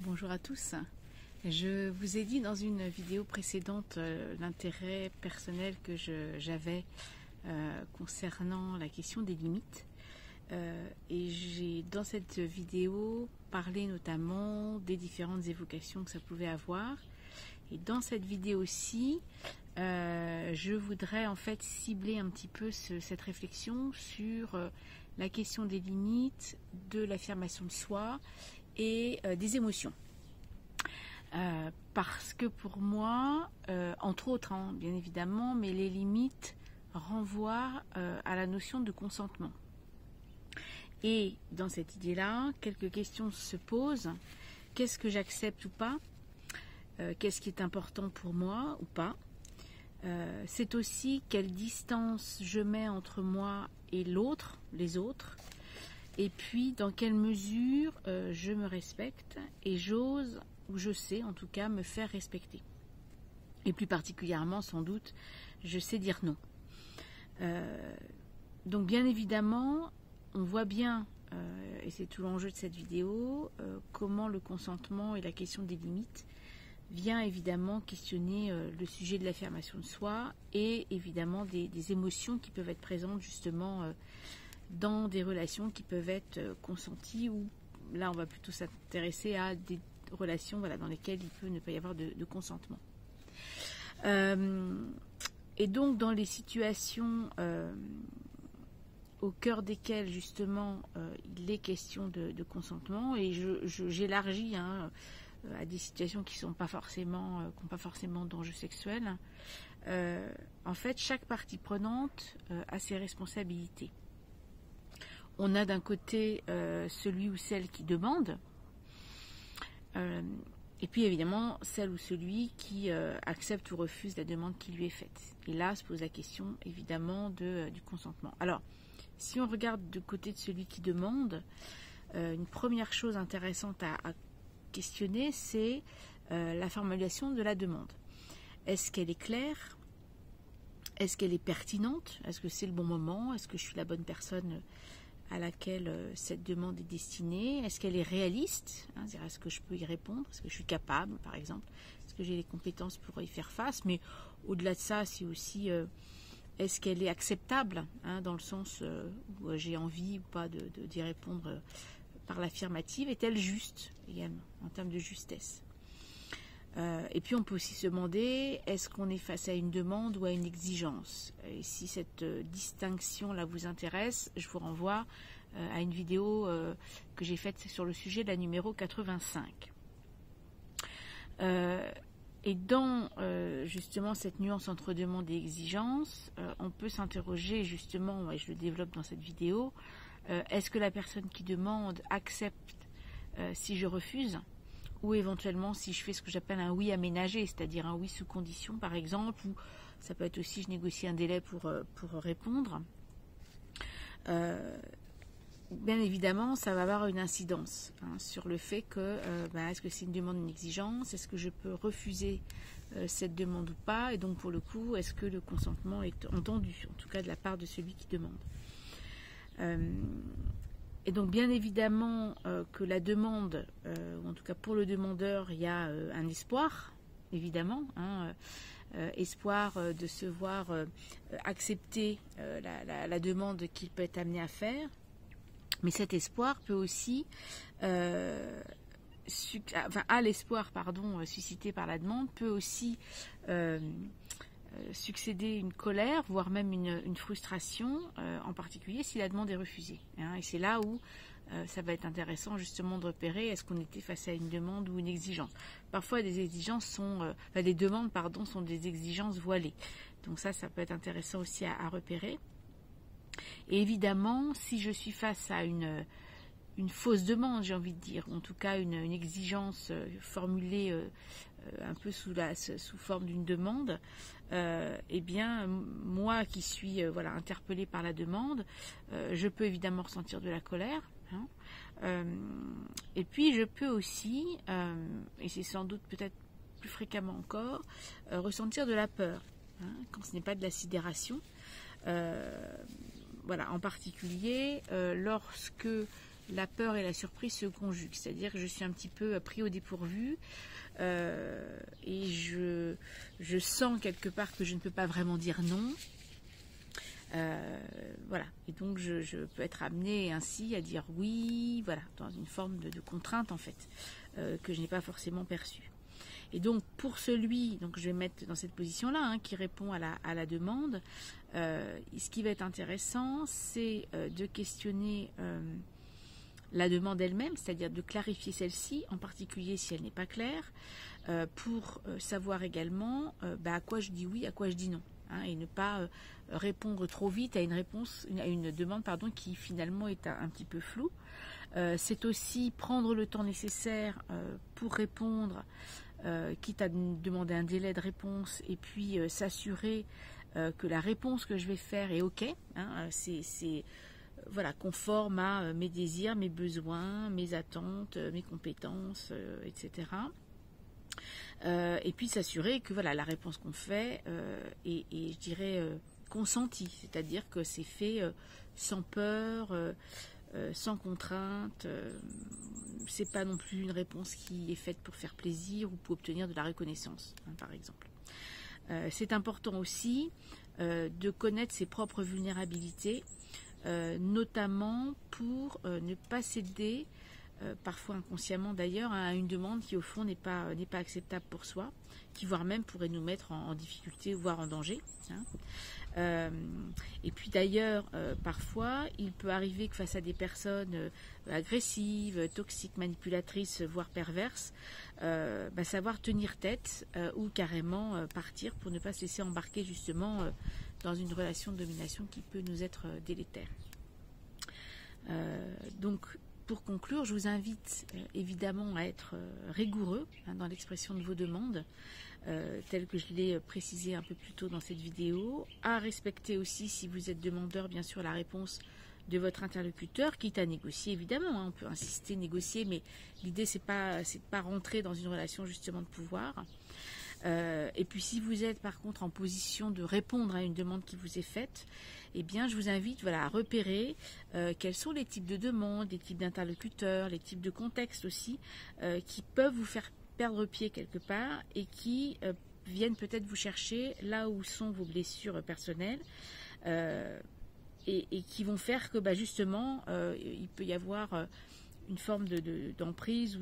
Bonjour à tous. Je vous ai dit dans une vidéo précédente l'intérêt personnel que j'avais concernant la question des limites. Et j'ai dans cette vidéo parlé notamment des différentes évocations que ça pouvait avoir. Et dans cette vidéo-ci, je voudrais en fait cibler un petit peu cette réflexion sur la question des limites, de l'affirmation de soi et des émotions. Parce que pour moi, entre autres, bien évidemment, mais les limites renvoient à la notion de consentement. Et dans cette idée-là, quelques questions se posent. Qu'est-ce que j'accepte ou pas? Qu'est-ce qui est important pour moi ou pas? C'est aussi quelle distance je mets entre moi et l'autre, les autres. Et puis, dans quelle mesure je me respecte et j'ose, ou je sais en tout cas, me faire respecter. Et plus particulièrement, sans doute, je sais dire non. Donc, bien évidemment, on voit bien, et c'est tout l'enjeu de cette vidéo, comment le consentement et la question des limites vient évidemment questionner le sujet de l'affirmation de soi et évidemment des émotions qui peuvent être présentes justement dans des relations qui peuvent être consenties, ou là on va plutôt s'intéresser à des relations dans lesquelles il peut ne pas y avoir de consentement. Et donc dans les situations au cœur desquelles justement il est question de consentement, et j'élargis à des situations qui n'ont pas forcément d'enjeu sexuel, en fait chaque partie prenante a ses responsabilités. On a d'un côté celui ou celle qui demande, et puis évidemment celle ou celui qui accepte ou refuse la demande qui lui est faite. Et là se pose la question évidemment du consentement. Alors, si on regarde du côté de celui qui demande, une première chose intéressante à questionner, c'est la formulation de la demande. Est-ce qu'elle est claire? Est-ce qu'elle est pertinente? Est-ce que c'est le bon moment? Est-ce que je suis la bonne personne à laquelle cette demande est destinée? Est-ce qu'elle est réaliste? Est-ce que je peux y répondre? Est-ce que je suis capable, par exemple? Est-ce que j'ai les compétences pour y faire face? Mais au-delà de ça, c'est aussi est-ce qu'elle est acceptable, dans le sens où j'ai envie ou pas d'y répondre par l'affirmative? Est-elle juste également, en termes de justesse? Et puis on peut aussi se demander, est-ce qu'on est face à une demande ou à une exigence? Et si cette distinction-là vous intéresse, je vous renvoie à une vidéo que j'ai faite sur le sujet, la numéro 85. Et dans justement cette nuance entre demande et exigence, on peut s'interroger justement, et je le développe dans cette vidéo, est-ce que la personne qui demande accepte si je refuse, ou éventuellement si je fais ce que j'appelle un oui aménagé, c'est-à-dire un oui sous condition par exemple, ou ça peut être aussi je négocie un délai pour répondre. Bien évidemment, ça va avoir une incidence sur le fait que est-ce que c'est une demande, une exigence, est-ce que je peux refuser cette demande ou pas, et donc pour le coup, est-ce que le consentement est entendu, en tout cas de la part de celui qui demande. Et donc bien évidemment que la demande, ou en tout cas pour le demandeur, il y a un espoir, évidemment, espoir de se voir accepter la demande qu'il peut être amené à faire. Mais cet espoir peut aussi, suscité par la demande, peut aussi succéder une colère, voire même une frustration, en particulier si la demande est refusée. Et c'est là où ça va être intéressant justement de repérer est-ce qu'on était face à une demande ou une exigence. Parfois des demandes sont des exigences voilées. Donc ça peut être intéressant aussi à repérer. Et évidemment, si je suis face à une fausse demande, j'ai envie de dire, en tout cas une exigence formulée un peu sous forme d'une demande, moi qui suis interpellée par la demande, je peux évidemment ressentir de la colère, et puis je peux aussi, et c'est sans doute peut-être plus fréquemment encore, ressentir de la peur, quand ce n'est pas de la sidération. En particulier lorsque la peur et la surprise se conjuguent. C'est-à-dire que je suis un petit peu pris au dépourvu et je sens quelque part que je ne peux pas vraiment dire non. Voilà, et donc je peux être amenée ainsi à dire oui, voilà, dans une forme de contrainte en fait, que je n'ai pas forcément perçue. Et donc pour celui, donc je vais mettre dans cette position-là, hein, qui répond à la demande, ce qui va être intéressant, c'est de questionner la demande elle-même, c'est-à-dire de clarifier celle-ci, en particulier si elle n'est pas claire, pour savoir également à quoi je dis oui, à quoi je dis non. Et ne pas répondre trop vite à une demande qui finalement est un petit peu floue. C'est aussi prendre le temps nécessaire pour répondre, quitte à demander un délai de réponse, et puis s'assurer que la réponse que je vais faire est OK. C'est voilà, conforme à mes désirs, mes besoins, mes attentes, mes compétences, etc. Et puis s'assurer que voilà, la réponse qu'on fait est je dirais consentie, c'est-à-dire que c'est fait sans peur, sans contrainte. C'est pas non plus une réponse qui est faite pour faire plaisir ou pour obtenir de la reconnaissance, par exemple. C'est important aussi de connaître ses propres vulnérabilités, notamment pour ne pas céder, parfois inconsciemment d'ailleurs, à une demande qui au fond n'est pas acceptable pour soi, qui voire même pourrait nous mettre en difficulté, voire en danger. Et puis d'ailleurs, parfois, il peut arriver que face à des personnes agressives, toxiques, manipulatrices, voire perverses, savoir tenir tête ou carrément partir pour ne pas se laisser embarquer justement dans une relation de domination qui peut nous être délétère. Donc, pour conclure, je vous invite évidemment à être rigoureux dans l'expression de vos demandes, tel que je l'ai précisé un peu plus tôt dans cette vidéo, à respecter aussi, si vous êtes demandeur, bien sûr, la réponse de votre interlocuteur, quitte à négocier, évidemment, on peut insister, négocier, mais l'idée c'est de pas rentrer dans une relation justement de pouvoir. Et puis si vous êtes par contre en position de répondre à une demande qui vous est faite, eh bien je vous invite à repérer quels sont les types de demandes, les types d'interlocuteurs, les types de contextes aussi, qui peuvent vous faire perdre pied quelque part et qui viennent peut-être vous chercher là où sont vos blessures personnelles, et qui vont faire que justement il peut y avoir une forme d'emprise ou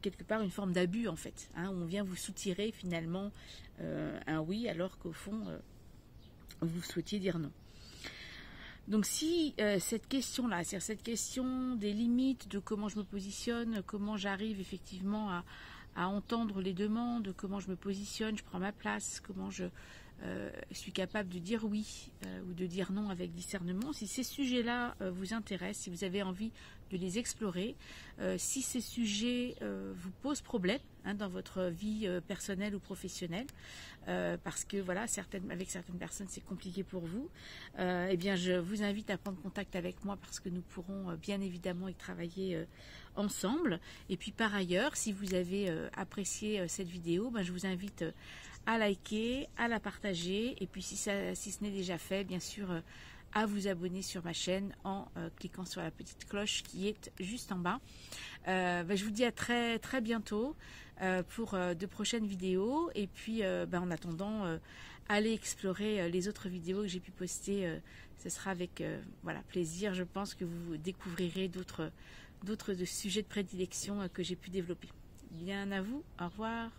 quelque part une forme d'abus en fait, où on vient vous soutirer finalement un oui alors qu'au fond vous souhaitiez dire non. Donc si cette question-là, c'est-à-dire cette question des limites, de comment je me positionne, comment j'arrive effectivement à entendre les demandes, comment je me positionne, je prends ma place, comment je suis capable de dire oui ou de dire non avec discernement, si ces sujets-là vous intéressent, si vous avez envie de les explorer, si ces sujets vous posent problème dans votre vie personnelle ou professionnelle, parce que voilà, avec certaines personnes c'est compliqué pour vous, eh bien je vous invite à prendre contact avec moi parce que nous pourrons bien évidemment y travailler ensemble. Et puis par ailleurs, si vous avez apprécié cette vidéo, je vous invite à liker, à la partager, et puis si ce n'est déjà fait, bien sûr, à vous abonner sur ma chaîne en cliquant sur la petite cloche qui est juste en bas. Je vous dis à très très bientôt pour de prochaines vidéos, et puis en attendant, allez explorer les autres vidéos que j'ai pu poster. Ce sera avec plaisir. Je pense que vous découvrirez d'autres sujets de prédilection que j'ai pu développer. Bien à vous, au revoir.